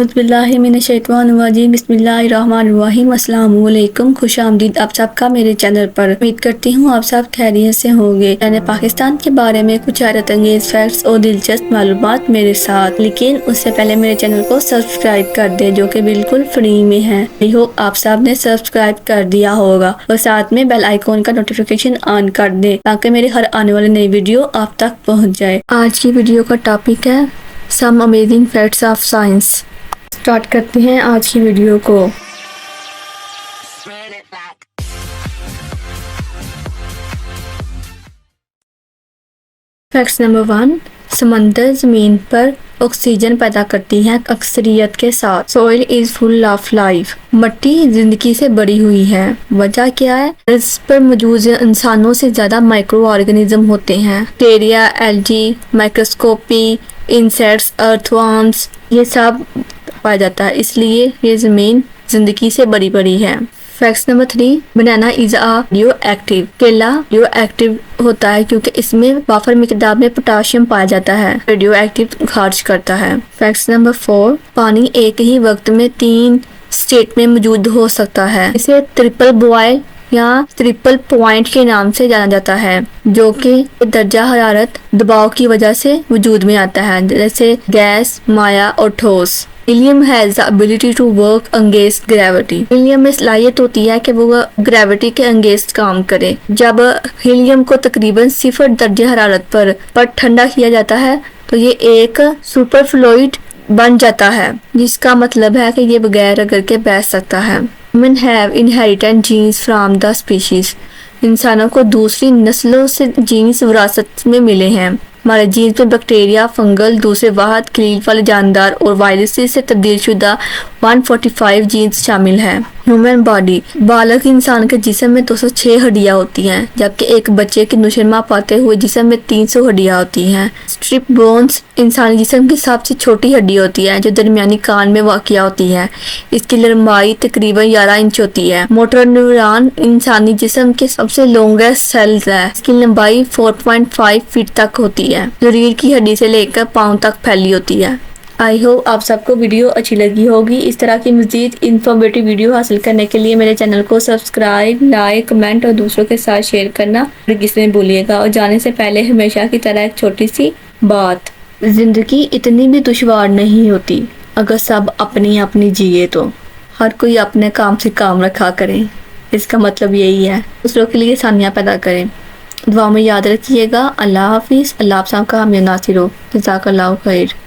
اعوذ باللہ من الشیطان الرجیم بسم اللہ الرحمن الرحیم السلام علیکم، خوش آمدید آپ سب کا میرے چینل پر۔ امید کرتی ہوں آپ سب خیریت سے ہوں گے۔ میں نے پاکستان کے بارے میں کچھ حیرت انگیز فیکٹس اور دلچسپ معلومات میرے ساتھ، لیکن اس سے پہلے میرے چینل کو سبسکرائب کر دیں جو کہ بالکل فری میں ہے۔ آئی ہوپ آپ سب نے سبسکرائب کر دیا ہوگا اور ساتھ میں بیل آئیکن کا نوٹیفیکیشن آن کر دیں تاکہ میری ہر آنے والی نئی ویڈیو آپ تک پہنچ جائے۔ آج کی ویڈیو کا ٹاپک ہے some amazing facts of science. Start کرتے ہیں آج کی ویڈیو کو۔ فیکٹس نمبر 1، سمندر زمین پر آکسیجن پیدا کرتی ہے اکثریت کے ساتھ۔ Soil is full of life, مٹی زندگی سے بڑی ہوئی ہے۔ وجہ کیا ہے؟ اس پر موجود انسانوں سے زیادہ مائکرو آرگنزم ہوتے ہیں۔ بیکٹیریا، الگی، مائکروسکوپی، انسیکٹس، ارتھ ورمز، یہ سب پایا جاتا ہے، اس لیے یہ زمین زندگی سے بڑی ہے۔ Facts number 3، banana is radio active. کیلا ریڈیو ایکٹیو ہوتا ہے کیونکہ اس میں وافر مقدار میں پوٹاشیم پایا جاتا ہے، ریڈیو ایکٹیو خارج کرتا ہے۔ فیکٹس نمبر 4، پانی ایک ہی وقت میں 3 اسٹیٹ میں موجود ہو سکتا ہے۔ اسے ٹرپل بوائل یا ٹرپل پوائنٹ کے نام سے جانا جاتا ہے، جو کہ درجہ حرارت دباؤ کی وجہ سے وجود میں آتا ہے، جیسے گیس، مائع اور ٹھوس۔ Helium has the ability to work against gravity۔ Helium میں صلاحیت ہوتی ہے کہ وہ گریوٹی کے انگیست کام کرے۔ جب ہیلیم کو تقریباً 0 درجہ حرارت پر ٹھنڈا کیا جاتا ہے تو یہ ایک سپر فلوئڈ بن جاتا ہے، جس کا مطلب ہے کہ یہ بغیر اگر کے بیٹھ سکتا ہے۔ Women have inherited genes from the species۔ انسانوں کو دوسری نسلوں سے جینز وراثت میں ملے ہیں۔ ہمارے جینز میں بیکٹیریا، فنگل، دوسرے واحد خلیل والے جاندار اور وائرسز سے تبدیل شدہ 145 جینز شامل ہیں۔ ہیومن باڈی، بالغ انسان کے جسم میں 206 ہڈیاں ہوتی ہیں، جبکہ ایک بچے کی نشوونما پاتے ہوئے جسم میں 300 ہڈیاں ہوتی ہیں۔ اسٹرپ بونز انسانی جسم کی سب سے چھوٹی ہڈی ہوتی ہے جو درمیانی کان میں واقع ہوتی ہے۔ اس کی لمبائی تقریباً 11 انچ ہوتی ہے۔ موٹر نیورون انسانی جسم کے سب سے لانگیسٹ سیلز ہے، اس کی لمبائی 4.5 فٹ تک ہوتی ہے، جو ریڑھ کی ہڈی سے لے کر پاؤں تک پھیلی ہوتی ہے۔ آئی ہوپ آپ سب کو ویڈیو اچھی لگی ہوگی۔ اس طرح کی مزید انفارمیٹو ویڈیو حاصل کرنے کے لیے میرے چینل کو سبسکرائب، لائک، کمنٹ اور دوسروں کے ساتھ شیئر کرنا کسی نے بھولیے گا۔ اور جانے سے پہلے ہمیشہ کی طرح ایک چھوٹی سی بات، زندگی اتنی بھی دشوار نہیں ہوتی اگر سب اپنی جیے تو۔ ہر کوئی اپنے کام سے کام رکھا کرے، اس کا مطلب یہی ہے، دوسروں کے لیے آسانیاں پیدا کریں۔ دعا میں یاد رکھیے گا۔ اللہ حافظ۔ اللہ آپ سب کا حامی و ناصر ہو۔ جزاک اللہ خیر۔